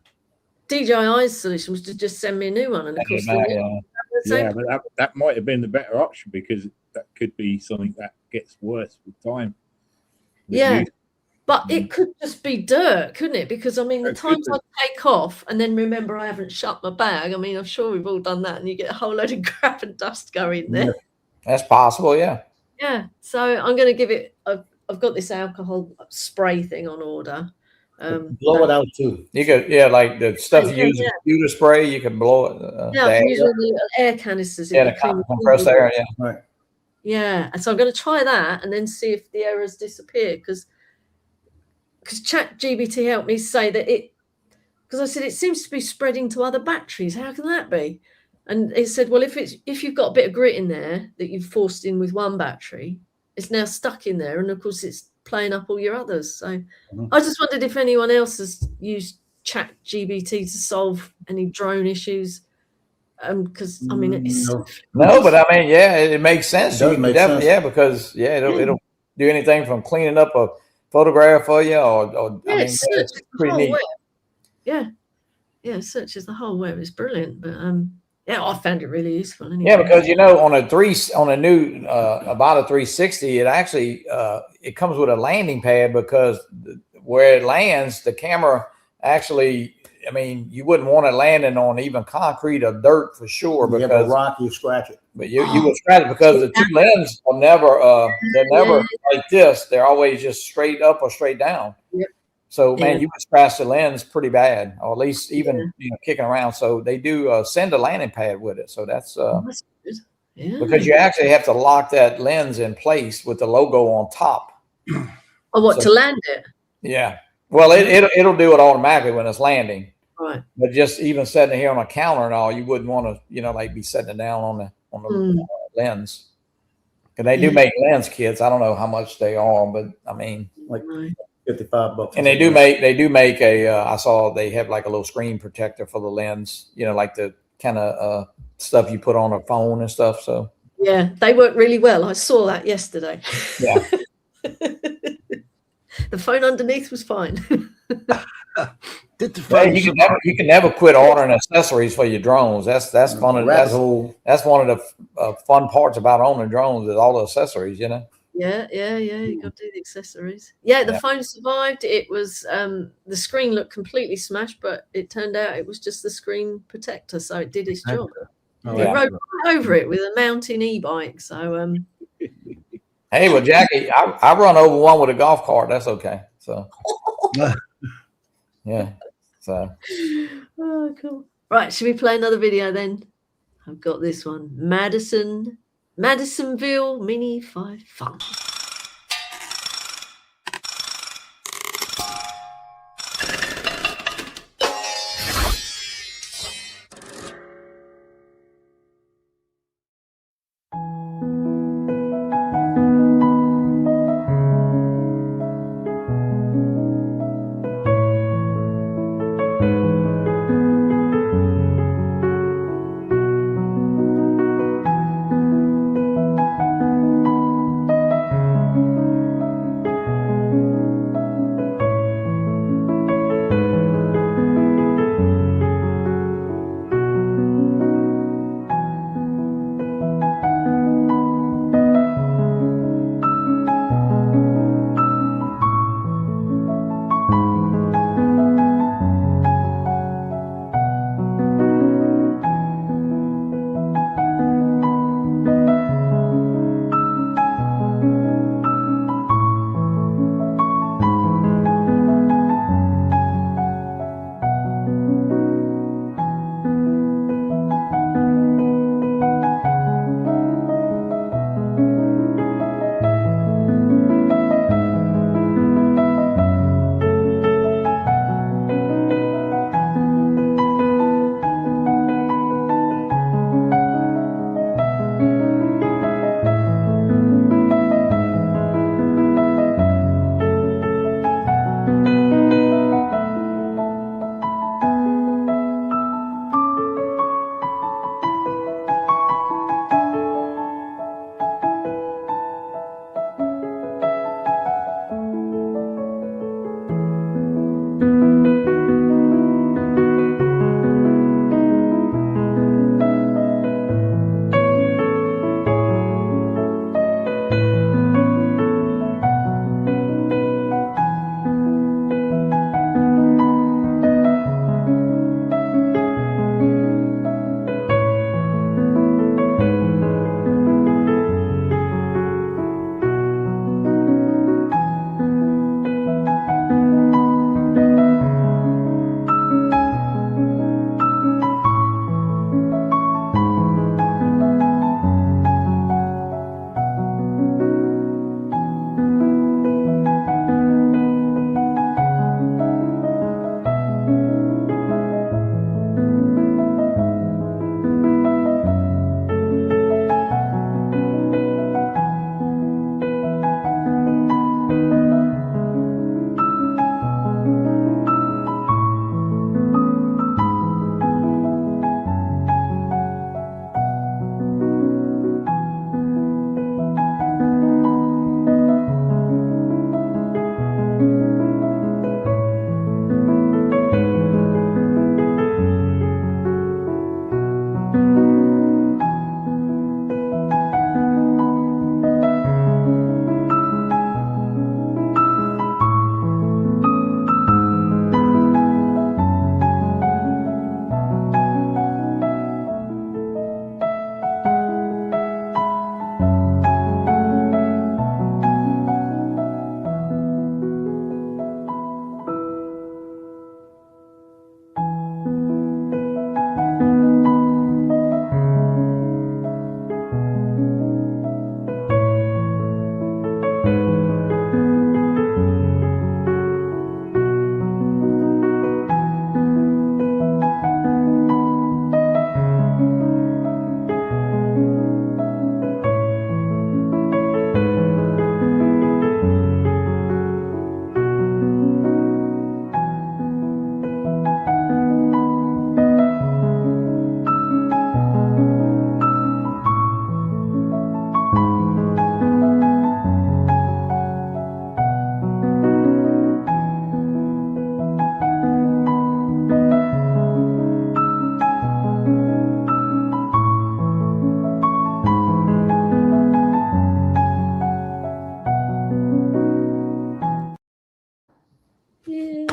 DJI's solution was to just send me a new one, and of course, but that might have been the better option, because that could be something that gets worse with time. But it could just be dirt, couldn't it? Because I mean, the times I take off and then remember I haven't shut my bag. I mean, I'm sure we've all done that, and you get a whole load of crap and dust going there. That's possible, yeah. Yeah. So I'm going to give it. I've got this alcohol spray thing on order. Blow it out too. You could, like the stuff you use in computer spray, you can blow it. I can use all the little air canisters. The compressed air, Right. Yeah, and so I'm going to try that and then see if the errors disappear, because ChatGPT helped me say that because I said it seems to be spreading to other batteries. How can that be? And it said, well, if you've got a bit of grit in there that you've forced in with one battery, it's now stuck in there, and of course it's playing up all your others. So I just wondered if anyone else has used ChatGPT to solve any drone issues. Because I mean, it's no, but I mean, it makes sense. It does make sense. Because it'll do anything from cleaning up a photograph for you, or I mean, it's pretty neat. It searches the whole web. It's brilliant. But I found it really useful. Anyway. Yeah, because on a new about a 360, it actually it comes with a landing pad, because where it lands, the camera actually. I mean, you wouldn't want it landing on even concrete or dirt for sure, because you have a rock, you scratch it. But you would scratch it, because the two lenses are never they're never like this. They're always just straight up or straight down. Yep. So man, you would scratch the lens pretty bad, or at least even kicking around. So they do send a landing pad with it. So that's good. Yeah. Because you actually have to lock that lens in place with the logo on top. To land it? Yeah. Well, it'll do it automatically when it's landing. Right. But just even setting it here on a counter and all, you wouldn't want to, like be setting it down on the lens. And they do make lens kits. I don't know how much they are, but I mean, like $55. And they do make a. I saw they have like a little screen protector for the lens. Like the kind of stuff you put on a phone and stuff. So yeah, they work really well. I saw that yesterday. Yeah. The phone underneath was fine. You can never quit ordering accessories for your drones. That's one of the fun parts about owning drones, is all the accessories. Yeah. You got to do the accessories. Yeah, the phone survived. It was the screen looked completely smashed, but it turned out it was just the screen protector, so it did its job. It rode right over it with a mountain e-bike. So hey, well, Jackie, I run over one with a golf cart. That's okay. So yeah. So oh, cool. Right, should we play another video then? I've got this one. Madisonville Mini 5 Fun.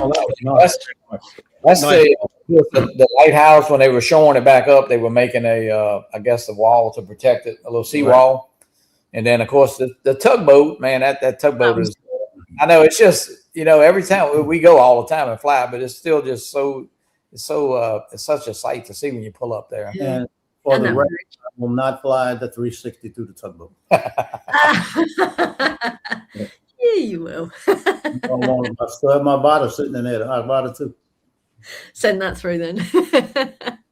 Oh, that was nice. That's Nice. the lighthouse. When they were showing it back up, they were making I guess the wall to protect it, a little seawall. And then, of course, the tugboat, man, that tugboat is, I know it's just, every time we go all the time and fly, but it's still just it's such a sight to see when you pull up there. And for the record, I will not fly the 360 through the tugboat. Yeah, you will. I still have my bottle sitting in there, the hot bottle too. Send that through then.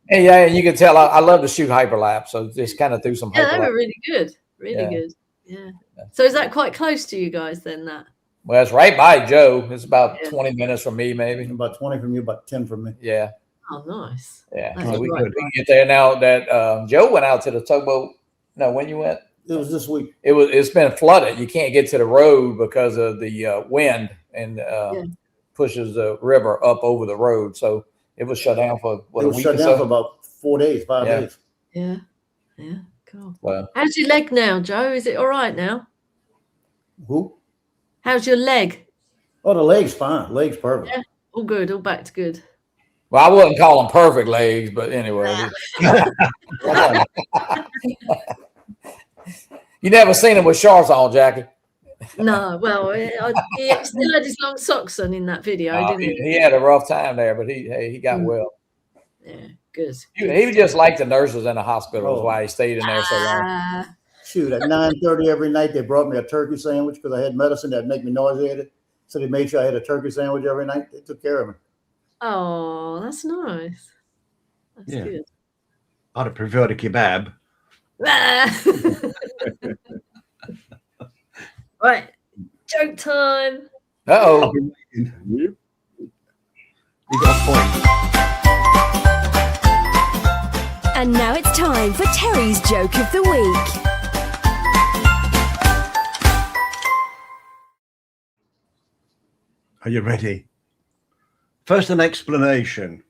And yeah, and you can tell I love to shoot hyperlapse, so just kind of threw some Yeah, they hyperlapse. were really good. Really good. Yeah. So is that quite close to you guys then, that? Well, it's right by Joe. It's about 20 minutes from me, maybe. About 20 from you, about 10 from me. Yeah. Oh, nice. Yeah. That's So we right. can get there now that Joe went out to the tugboat. No, when you went? It was this week. It's been flooded. You can't get to the road because of the wind and pushes the river up over the road. So it was shut down for It was shut down for about 4 days, 5 days. Yeah. Yeah. Cool. Well, how's your leg now, Joe? Is it all right now? Who? How's your leg? Oh, the leg's fine. Leg's perfect. Yeah. All good. All back to good. well, I wouldn't call them perfect legs, but anyway. You never seen him with shorts on, Jackie. No, well, he still had his long socks on in that video, didn't he? He had a rough time there, but he got well. Yeah, good. He just like the nurses in the hospital. Is why he stayed in there so long. Shoot, at 9:30 every night, they brought me a turkey sandwich because I had medicine that make me nauseated. So they made sure I had a turkey sandwich every night. They took care of me. Oh, that's nice. That's good. I'd have preferred a kebab. Right, joke time. Uh-oh. You got a point. And now it's time for Terry's Joke of the Week. Are you ready? First, an explanation.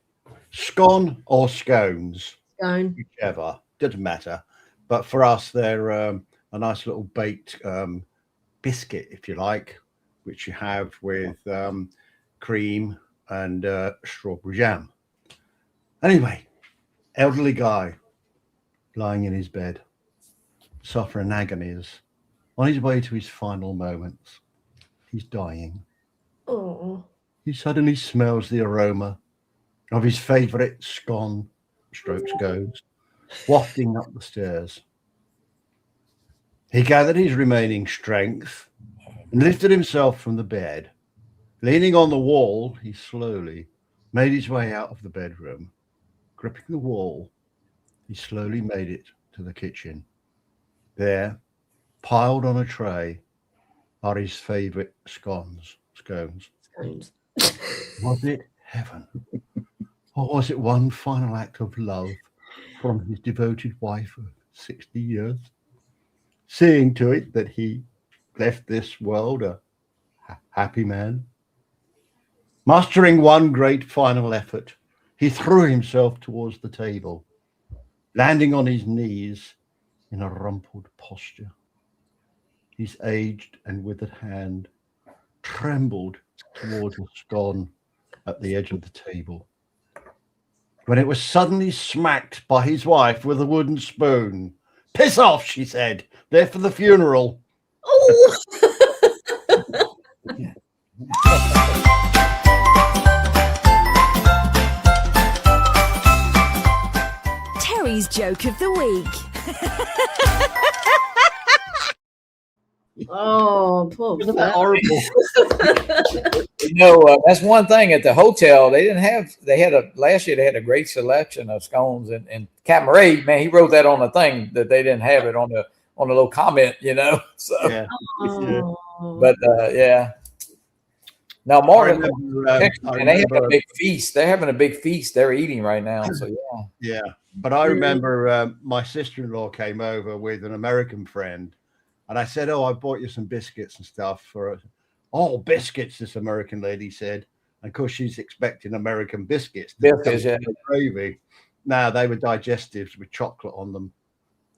Scone or scones? Scone. Whichever. Doesn't matter. But for us, they're a nice little baked biscuit, if you like, which you have with cream and strawberry jam. Anyway, elderly guy lying in his bed, suffering agonies, on his way to his final moments. He's dying. Oh. He suddenly smells the aroma of his favourite scone, goes, wafting up the stairs. He gathered his remaining strength and lifted himself from the bed. Leaning on the wall, he slowly made his way out of the bedroom. Gripping the wall, he slowly made it to the kitchen. There, piled on a tray, are his favourite scones. Was it heaven? Or was it one final act of love from his devoted wife of 60 years? Seeing to it that he left this world a happy man. Mastering one great final effort, he threw himself towards the table, landing on his knees in a rumpled posture. His aged and withered hand trembled towards a scone at the edge of the table, when it was suddenly smacked by his wife with a wooden spoon. "Piss off," she said. "They're for the funeral." Oh. Terry's Joke of the Week. Oh, poor. Isn't that horrible? That's one thing at the hotel. They had last year they had a great selection of scones, and Captain Ray, man, he wrote that on the thing that they didn't have it on the little comment, So, Yeah. Oh. but yeah. Now, Martin, I and they have a remember- big feast. They're having a big feast. They're eating right now. So yeah. Yeah, but I remember my sister-in-law came over with an American friend, and I said, "Oh, I bought you some biscuits and stuff for us." "Oh, biscuits," this American lady said. And of course, she's expecting American biscuits. Biscuits, yeah. Gravy. Now, they were digestives with chocolate on them.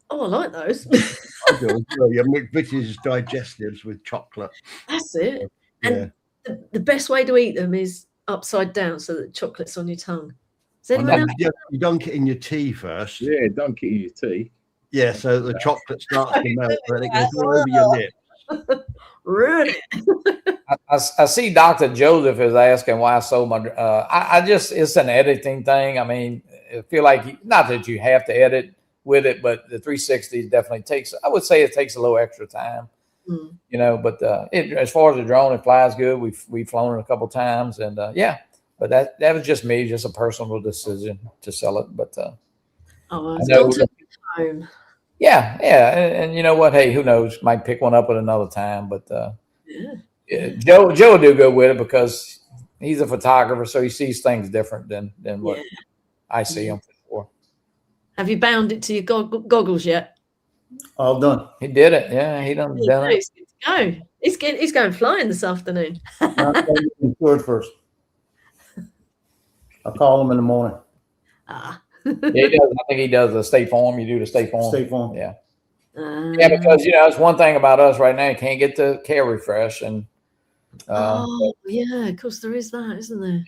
Oh, I like those. I do as well. Yeah, digestives with chocolate. That's it. Yeah. And the best way to eat them is upside down so that the chocolate's on your tongue. Does And anyone then else? you dunk it in your tea first. Yeah, dunk it in your tea. Yeah, so the chocolate starts to melt, and it goes all over your lip. Ruin it. I see Dr. Joseph is asking why I sold my. I just, it's an editing thing. I mean, I feel like not that you have to edit with it, but the 360 definitely takes. I would say it takes a little extra time, you know. But as far as the drone, it flies good. We've flown it a couple times, and yeah. But that was just me, just a personal decision to sell it. But it's gone to home. yeah, and you know what? Hey, who knows? Might pick one up at another time. But Joe will do good with it because he's a photographer, so he sees things different than what I see him for. Have you bound it to your goggles yet? All done. He did it. Yeah, he done it. He's good to go. He's going flying this afternoon. I'm insured first. I'll call him in the morning. Yeah, he does. I think he does the State Farm. You do the State Farm. State Farm. Yeah. Yeah, because it's one thing about us right now. You can't get the care refresh, and yeah, of course there is that, isn't there? Yeah.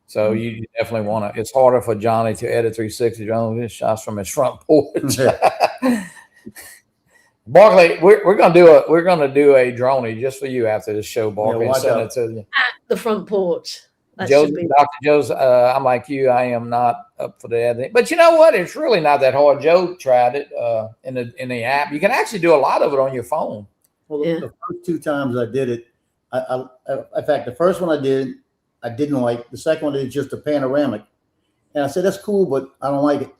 So you definitely want to. It's harder for Johnny to edit 360 drone shots from his front porch. Barkley, we're gonna do a droney just for you after this show, Barkley, and send it to you at the front porch. Dr. Joe's, I'm like you. I am not up for the editing, but you know what? It's really not that hard. Joe tried it in the app. You can actually do a lot of it on your phone. Well, the first 2 times I did it, in fact, the first one I didn't like. The second one is just a panoramic, and I said that's cool, but I don't like it.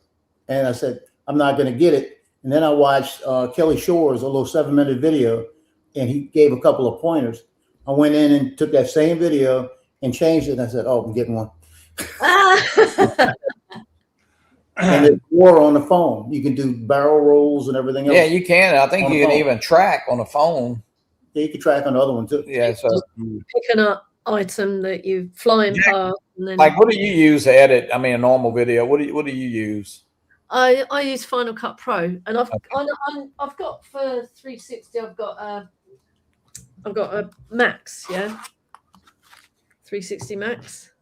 And I said I'm not going to get it. And then I watched Kelly Shore's a little 7-minute video, and he gave a couple of pointers. I went in and took that same video and changed it. And I said, "Oh, I'm getting one." And it's more on the phone. You can do barrel rolls and everything else. Yeah, you can. I think you can even track on the phone. Yeah, you can track on the other one too. Yeah, so picking up item that you flying past, and then like, what do you use to edit? I mean, a normal video. What do you use? I use Final Cut Pro, and I've got for 360. I've got a Max, 360 Max.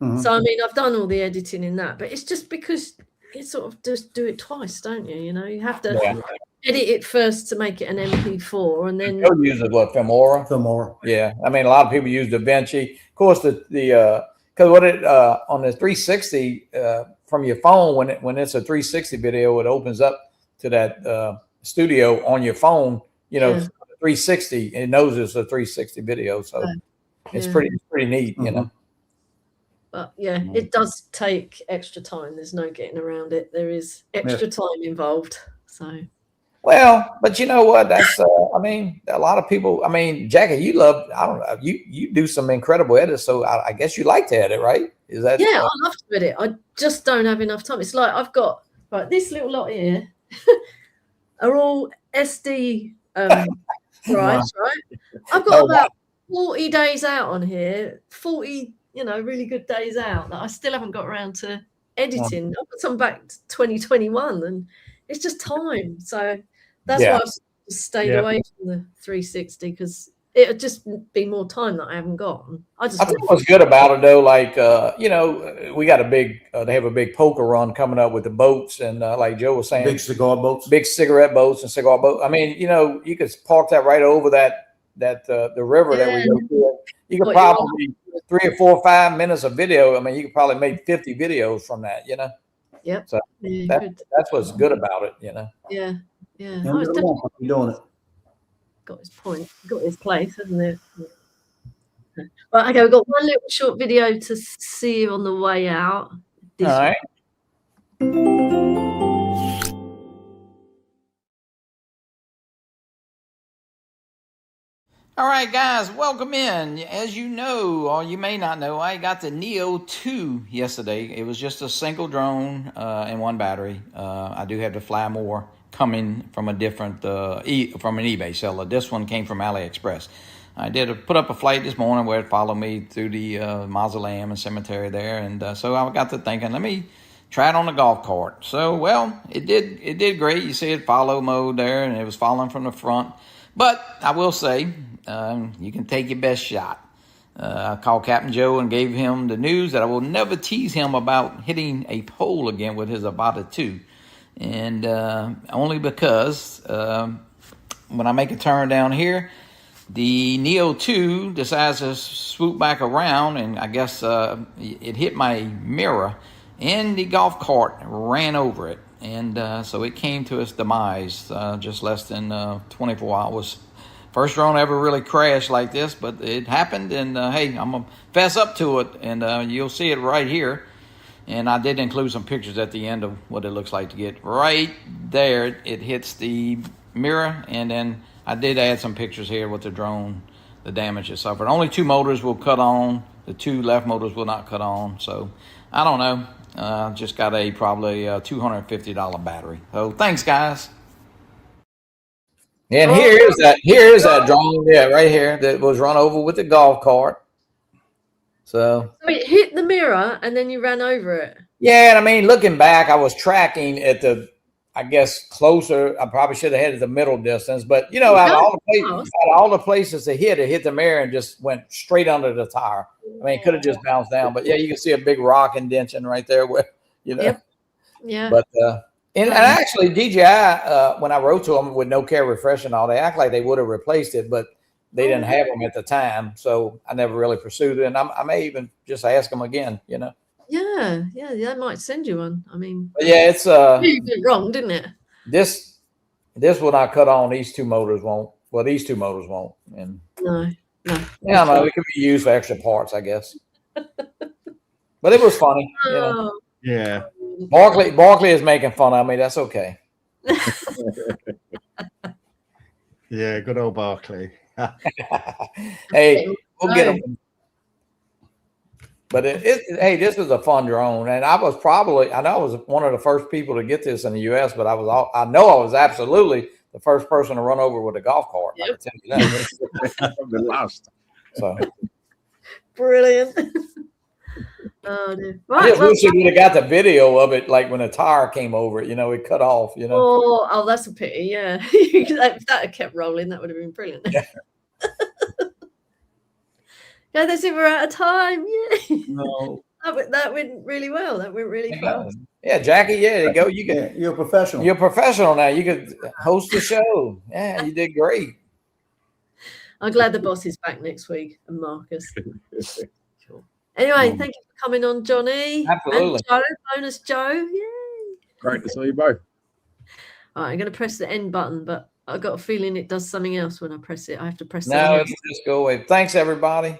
So I mean, I've done all the editing in that, but it's just because you sort of just do it twice, don't you? You know, you have to edit it first to make it an MP4, and then Joe uses what, Filmora? Filmora. Yeah, I mean, a lot of people use DaVinci. Of course, because what it on the 360 from your phone, when it's a 360 video, it opens up to that studio on your phone. You know, 360. It knows it's a 360 video, so it's pretty neat. You know. But yeah, it does take extra time. There's no getting around it. There is extra time involved. So. Well, but you know what? That's I mean, a lot of people. I mean, Jackie, you love. I don't know. You do some incredible edits, so I guess you like to edit, right? Is that? Yeah, I love to edit. I just don't have enough time. It's like I've got this little lot here are all SD drives, right? I've got about 40 days out on here. 40, really good days out that I still haven't got around to editing. I've got some back to 2021, and it's just time. So that's why I've stayed away from the 360, because it would just be more time that I haven't got. I think what's good about it though, like we got they have a big poker run coming up with the boats, and like Joe was saying, big cigar boats, big cigarette boats and cigar boats. I mean, you could park that right over the river that we go through. You could probably 3 or 4 or 5 minutes of video. I mean, you could probably make 50 videos from that. Yep. So that's what's good about it. Yeah. You're doing it. Got his point, got his place, hasn't it? Right, okay, we've got one little short video to see you on the way out. All right. All right, guys, welcome in. As you know, or you may not know, I got the Neo 2 yesterday. It was just a single drone and 1 battery. I do have to fly more coming from a different from an eBay seller. This one came from AliExpress. I did put up a flight this morning where it followed me through the mausoleum and cemetery there, and so I got to thinking, let me try it on the golf cart. So, well, it did great. You see it follow mode there, and it was following from the front. But I will say, you can take your best shot. I called Captain Joe and gave him the news that I will never tease him about hitting a pole again with his Avata 2. And only because when I make a turn down here, the Neo 2 decides to swoop back around, and I guess it hit my mirror, and the golf cart ran over it. And so it came to its demise just less than 24 hours. First drone ever really crashed like this, but it happened, and hey, I'm going to fess up to it, and you'll see it right here. And I did include some pictures at the end of what it looks like to get right there. It hits the mirror, and then I did add some pictures here with the drone, the damage it suffered. Only 2 motors will cut on. The 2 left motors will not cut on. So I don't know. Just got probably $250 battery. So thanks, guys. And here is that drone, yeah, right here, that was run over with the golf cart. So it hit the mirror and then you ran over it. Yeah, and I mean, looking back, I was tracking at the, I guess, closer. I probably should have had at the middle distance, but you know, out of all the places to hit, it hit the mirror and just went straight under the tire. I mean, it could have just bounced down, but yeah, you can see a big rock indention right there where, you know. Yep. Yeah. But and actually, DJI, when I wrote to them with no care refresh and all, they act like they would have replaced it, but they didn't have them at the time, so I never really pursued it. And I may even just ask them again, you know. Yeah, they might send you one. I mean, but yeah, it's you did wrong, didn't it? This will not cut on. These 2 motors won't. Well, these 2 motors won't. And no. Yeah, no, it could be used for extra parts, I guess. But it was funny, you know. Yeah. Barkley is making fun of me. That's okay. Yeah, good old Barkley. Hey, we'll get him. But hey, this is a fun drone, and I know I was one of the first people to get this in the U.S., but I know I was absolutely the first person to run over with a golf cart. Yep. I can tell you that. The last. So brilliant. Oh, dear. Right, I just wish you would have got the video of it, like when a tire came over it, you know, it cut off, you know. Oh, that's a pity, yeah. that had kept rolling, that would have been brilliant. Yeah. Yeah, that's it, we're out of time. Yeah. No. That went really well. That went really fast. Yeah, Jackie, there you go. You're a professional. You're a professional now. You could host the show. Yeah, you did great. I'm glad the boss is back next week, and Marcus. Sure. Anyway, thank you for coming on, Johnny. Absolutely. And Joe, bonus Joe. Yay. Great to see you both. All right, I'm going to press the end button, but I've got a feeling it does something else when I press it. I have to press it's just go away. Thanks, everybody.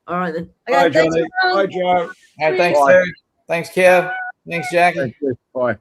All right, then. Okay, bye, Johnny. Bye, Joe. Thanks, Terry. Thanks, Kev. Thanks, Jackie. Bye.